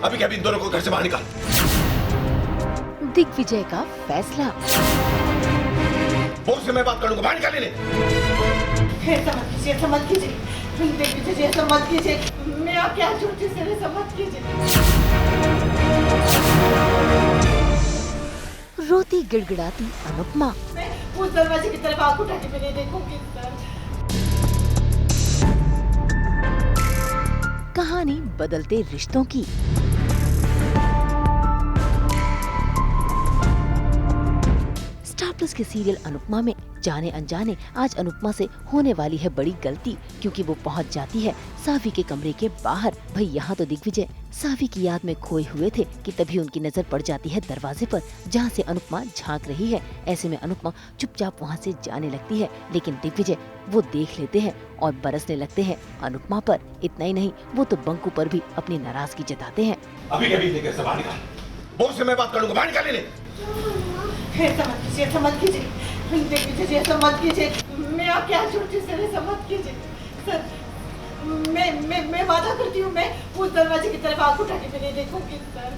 अभी क्या, अभी इन दोनों को घर से बाहर निकाल। दिग्विजय का फैसला। बोल से मैं बात करूंगा, बाहर निकाल इन्हें। ऐसा मत कीजिए, दिग्विजय जी, ऐसा मत कीजिए। मैं आपके हाथ जोड़ती हूँ, ऐसा मत कीजिए। रोती गिड़गिड़ाती अनुपमा। मैं उस दरवाजे की तरफ आंख उठा के भी नहीं देखूंगी सर। कहानी बदलते रिश्तों की। स्टार प्लस के सीरियल अनुपमा में जाने अनजाने आज अनुपमा से होने वाली है बड़ी गलती, क्योंकि वो पहुंच जाती है सावी के कमरे के बाहर। भाई यहाँ तो दिग्विजय सावी की याद में खोए हुए थे कि तभी उनकी नजर पड़ जाती है दरवाजे पर, जहाँ से अनुपमा झांक रही है। ऐसे में अनुपमा चुपचाप वहाँ से जाने लगती है, लेकिन दिग्विजय वो देख लेते हैं और बरसने लगते हैं अनुपमा पर। इतना ही नहीं, वो तो बंकू पर भी अपनी नाराजगी जताते हैं। अभी क्या, अभी घर से बाहर निकाल। बोल से मैं बात करूंगा, बाहर निकाल इन्हें। ऐसा मत कीजिए, ऐसा मत कीजिए। दिग्विजय जी, ऐसा मत कीजिए। मैं आपके हाथ जोड़ती हूँ सर, ऐसा मत कीजिए सर। मैं वादा करती हूँ, मैं उस दरवाजे की तरफ आंख उठा के भी नहीं देखूंगी सर।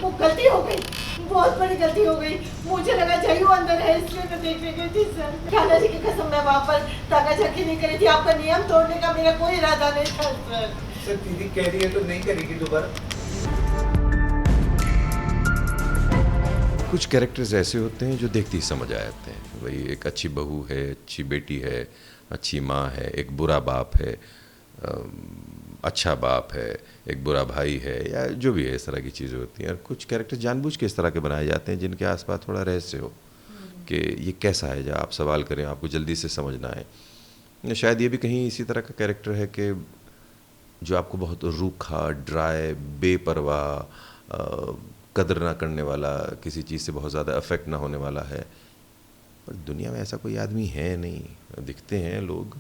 वो गलती हो गई, बहुत बड़ी गलती हो गई। मुझे लगा जयू अंदर है, इसलिए मैं देखने गई थी सर। खाला जी की कसम, मैं वहाँ पर ताका झाकी नहीं करी थी। आपका नियम तोड़ने का मेरा कोई इरादा नहीं था सर। सर दीदी कह रही है तो नहीं करेगी दोबारा। कुछ कैरेक्टर्स ऐसे होते हैं जो देखते ही समझ आ जाते हैं। वही एक अच्छी बहू है, अच्छी बेटी है, अच्छी माँ है, एक बुरा बाप है, अच्छा बाप है, एक बुरा भाई है, या जो भी है, इस तरह की चीज़ें होती हैं। और कुछ कैरेक्टर जानबूझ के इस तरह के बनाए जाते हैं जिनके आसपास थोड़ा रहस्य हो कि ये कैसा है, जब आप सवाल करें आपको जल्दी से समझना है। शायद ये भी कहीं इसी तरह का कैरेक्टर है कि जो आपको बहुत रूखा, ड्राई, बेपरवाह, कदर ना करने वाला, किसी चीज़ से बहुत ज़्यादा अफेक्ट ना होने वाला है। पर दुनिया में ऐसा कोई आदमी है नहीं। दिखते हैं लोग,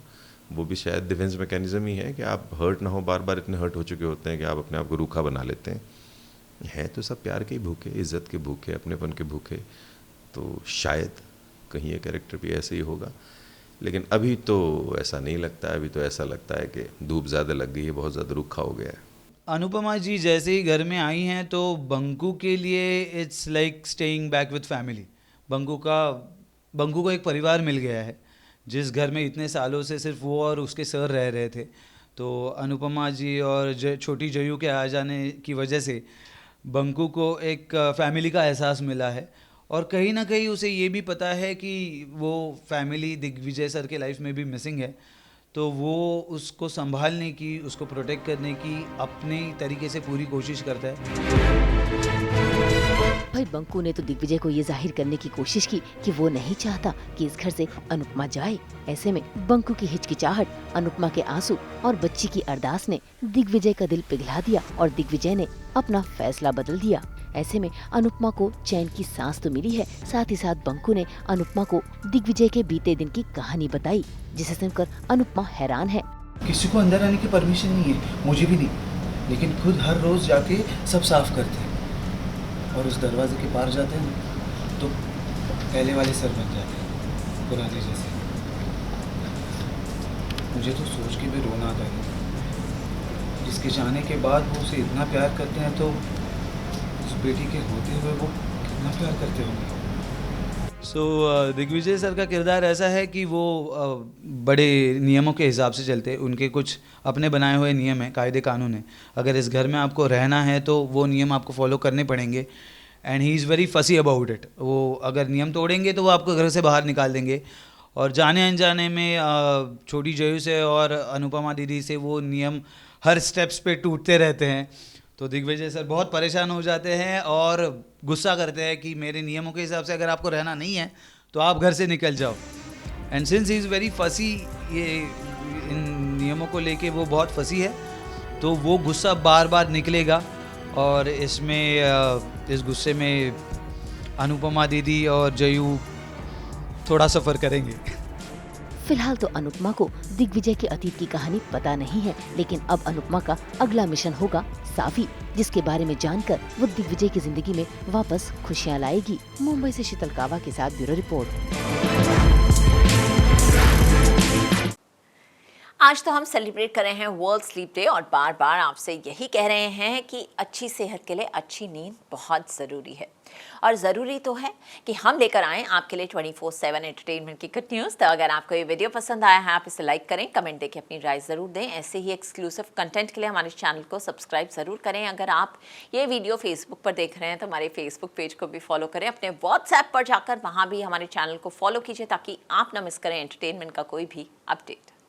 वो भी शायद डिफेंस मैकेनिज़्म ही है कि आप हर्ट ना हो, बार बार इतने हर्ट हो चुके होते हैं कि आप अपने आप को रूखा बना लेते हैं। हैं तो सब प्यार के ही भूखे, इज़्ज़त के भूखे, अपनेपन के भूखे। तो शायद कहीं ये कैरेक्टर भी ऐसे ही होगा, लेकिन अभी तो ऐसा नहीं लगता है। अभी तो ऐसा लगता है कि धूप ज़्यादा लग गई है, बहुत ज़्यादा रूखा हो गया है। अनुपमा जी जैसे ही घर में आई हैं तो बंकू के लिए it's like staying back with family. Banku को एक परिवार मिल गया है। जिस घर में इतने सालों से सिर्फ वो और उसके सर रह रहे थे, तो अनुपमा जी और छोटी जयू के आ जाने की वजह से बंकू को एक फैमिली का एहसास मिला है। और कहीं ना कहीं उसे ये भी पता है कि वो फैमिली दिग्विजय सर के लाइफ में भी मिसिंग है, तो वो उसको संभालने की, उसको प्रोटेक्ट करने की अपने तरीके से पूरी कोशिश करता है। भाई बंकू ने तो दिग्विजय को ये जाहिर करने की कोशिश की कि वो नहीं चाहता कि इस घर से अनुपमा जाए। ऐसे में बंकू की हिचकिचाहट, अनुपमा के आंसू और बच्ची की अरदास ने दिग्विजय का दिल पिघला दिया और दिग्विजय ने अपना फैसला बदल दिया। ऐसे में अनुपमा को चैन की सांस तो मिली है, साथ ही साथ बंकू ने अनुपमा को दिग्विजय के बीते दिन की कहानी बताई, जिसे सुनकर अनुपमा हैरान है। किसी को अंदर आने की परमिशन नहीं है, मुझे भी नहीं, लेकिन खुद हर रोज जाके सब साफ करते हैं और उस दरवाजे के पार जाते हैं तो पहले वाले सर बन जाते हैं, पुराने जैसे। मुझे तो सोच के भी रोना आता है। जिसके जाने के बाद वो उसे इतना प्यार करते हैं, तो उस बेटी के होते हुए वो कितना प्यार करते होंगे। दिग्विजय सर का किरदार ऐसा है कि वो बड़े नियमों के हिसाब से चलते हैं। उनके कुछ अपने बनाए हुए नियम हैं, कायदे कानून हैं। अगर इस घर में आपको रहना है तो वो नियम आपको फॉलो करने पड़ेंगे। एंड ही इज़ वेरी फसी अबाउट इट। वो अगर नियम तोड़ेंगे तो वो आपको घर से बाहर निकाल देंगे। और जाने अनजाने में छोटी जयू से और अनुपमा दीदी से वो नियम हर स्टेप्स पे टूटते रहते हैं। तो दिग्विजय सर बहुत परेशान हो जाते हैं और गुस्सा करते हैं कि मेरे नियमों के हिसाब से अगर आपको रहना नहीं है तो आप घर से निकल जाओ। And since he is very फसी, ये इन नियमों को लेके वो बहुत फसी है, तो वो गुस्सा बार बार निकलेगा। और इसमें इस गुस्से में अनुपमा दीदी और जयू थोड़ा सफ़र करेंगे। फिलहाल तो अनुपमा को दिग्विजय के अतीत की कहानी पता नहीं है, लेकिन अब अनुपमा का अगला मिशन होगा सावी, जिसके बारे में जानकर वो दिग्विजय की जिंदगी में वापस खुशियां लाएगी। मुंबई से शीतल कावा के साथ ब्यूरो रिपोर्ट। आज तो हम सेलिब्रेट कर रहे हैं वर्ल्ड स्लीप डे और बार बार आपसे यही कह रहे हैं कि अच्छी सेहत के लिए अच्छी नींद बहुत ज़रूरी है। और ज़रूरी तो है कि हम लेकर आएँ आपके लिए 24/7 एंटरटेनमेंट की गुड न्यूज़। तो अगर आपको ये वीडियो पसंद आया है आप इसे लाइक करें, कमेंट देके अपनी राय ज़रूर दें। ऐसे ही एक्सक्लूसिव कंटेंट के लिए हमारे चैनल को सब्सक्राइब ज़रूर करें। अगर आप ये वीडियो फेसबुक पर देख रहे हैं तो हमारे फेसबुक पेज को भी फॉलो करें। अपने व्हाट्सएप पर जाकर वहाँ भी हमारे चैनल को फॉलो कीजिए ताकि आप ना मिस करें एंटरटेनमेंट का कोई भी अपडेट।